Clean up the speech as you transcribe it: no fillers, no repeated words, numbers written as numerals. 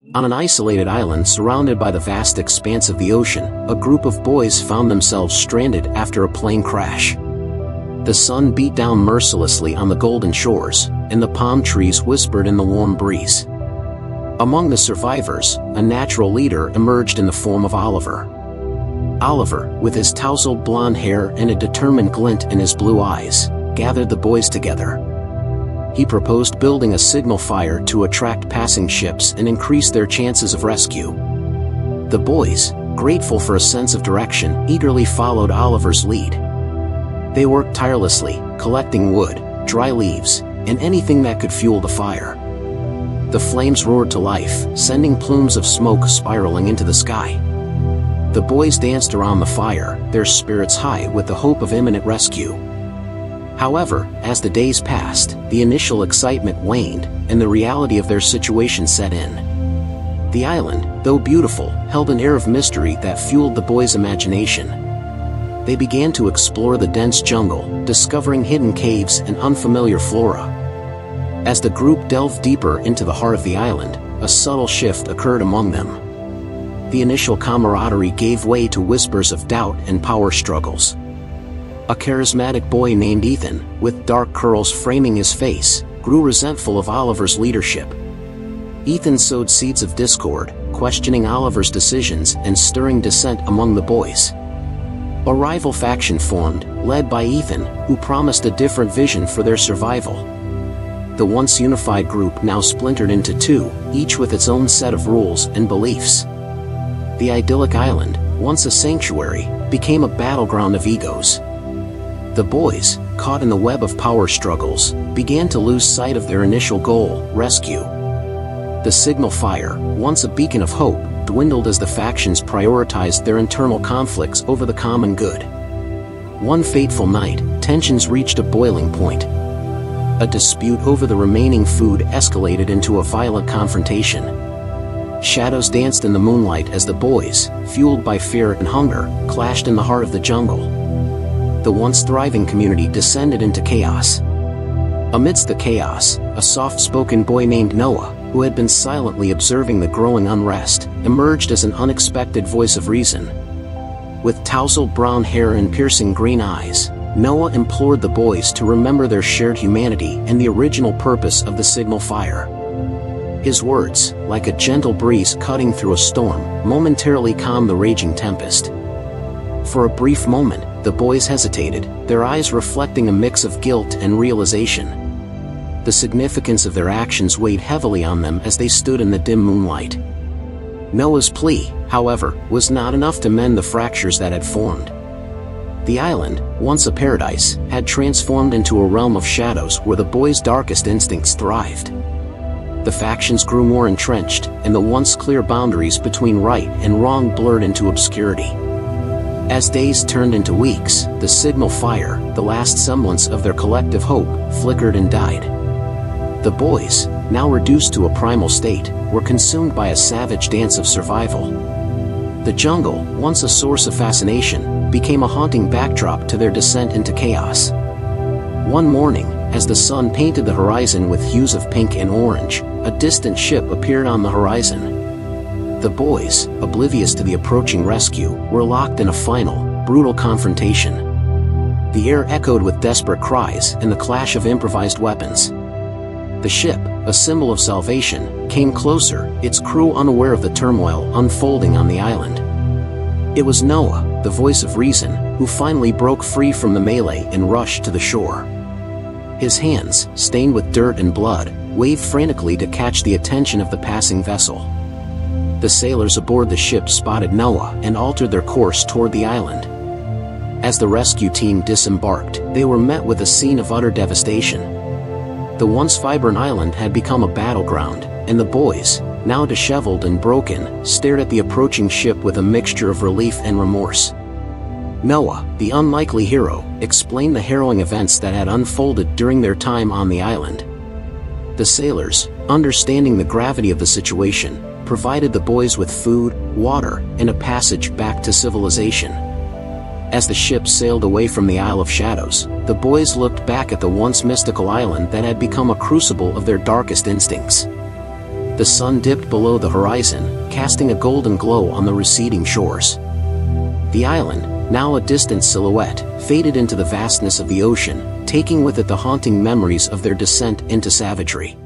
On an isolated island surrounded by the vast expanse of the ocean, a group of boys found themselves stranded after a plane crash. The sun beat down mercilessly on the golden shores, and the palm trees whispered in the warm breeze. Among the survivors, a natural leader emerged in the form of Oliver. Oliver, with his tousled blonde hair and a determined glint in his blue eyes, gathered the boys together. He proposed building a signal fire to attract passing ships and increase their chances of rescue. The boys, grateful for a sense of direction, eagerly followed Oliver's lead. They worked tirelessly, collecting wood, dry leaves, and anything that could fuel the fire. The flames roared to life, sending plumes of smoke spiraling into the sky. The boys danced around the fire, their spirits high with the hope of imminent rescue. However, as the days passed, the initial excitement waned, and the reality of their situation set in. The island, though beautiful, held an air of mystery that fueled the boys' imagination. They began to explore the dense jungle, discovering hidden caves and unfamiliar flora. As the group delved deeper into the heart of the island, a subtle shift occurred among them. The initial camaraderie gave way to whispers of doubt and power struggles. A charismatic boy named Ethan, with dark curls framing his face, grew resentful of Oliver's leadership. Ethan sowed seeds of discord, questioning Oliver's decisions and stirring dissent among the boys. A rival faction formed, led by Ethan, who promised a different vision for their survival. The once unified group now splintered into two, each with its own set of rules and beliefs. The idyllic island, once a sanctuary, became a battleground of egos. The boys, caught in the web of power struggles, began to lose sight of their initial goal, rescue. The signal fire, once a beacon of hope, dwindled as the factions prioritized their internal conflicts over the common good. One fateful night, tensions reached a boiling point. A dispute over the remaining food escalated into a violent confrontation. Shadows danced in the moonlight as the boys, fueled by fear and hunger, clashed in the heart of the jungle. The once thriving community descended into chaos. Amidst the chaos, a soft-spoken boy named Noah, who had been silently observing the growing unrest, emerged as an unexpected voice of reason. With tousled brown hair and piercing green eyes, Noah implored the boys to remember their shared humanity and the original purpose of the signal fire. His words, like a gentle breeze cutting through a storm, momentarily calmed the raging tempest. For a brief moment, the boys hesitated, their eyes reflecting a mix of guilt and realization. The significance of their actions weighed heavily on them as they stood in the dim moonlight. Noah's plea, however, was not enough to mend the fractures that had formed. The island, once a paradise, had transformed into a realm of shadows where the boys' darkest instincts thrived. The factions grew more entrenched, and the once clear boundaries between right and wrong blurred into obscurity. As days turned into weeks, the signal fire, the last semblance of their collective hope, flickered and died. The boys, now reduced to a primal state, were consumed by a savage dance of survival. The jungle, once a source of fascination, became a haunting backdrop to their descent into chaos. One morning, as the sun painted the horizon with hues of pink and orange, a distant ship appeared on the horizon. The boys, oblivious to the approaching rescue, were locked in a final, brutal confrontation. The air echoed with desperate cries and the clash of improvised weapons. The ship, a symbol of salvation, came closer, its crew unaware of the turmoil unfolding on the island. It was Noah, the voice of reason, who finally broke free from the melee and rushed to the shore. His hands, stained with dirt and blood, waved frantically to catch the attention of the passing vessel. The sailors aboard the ship spotted Noah and altered their course toward the island. As the rescue team disembarked, they were met with a scene of utter devastation. The once vibrant island had become a battleground, and the boys, now disheveled and broken, stared at the approaching ship with a mixture of relief and remorse. Noah, the unlikely hero, explained the harrowing events that had unfolded during their time on the island. The sailors, understanding the gravity of the situation, provided the boys with food, water, and a passage back to civilization. As the ship sailed away from the Isle of Shadows, the boys looked back at the once mystical island that had become a crucible of their darkest instincts. The sun dipped below the horizon, casting a golden glow on the receding shores. The island, now a distant silhouette, faded into the vastness of the ocean, taking with it the haunting memories of their descent into savagery.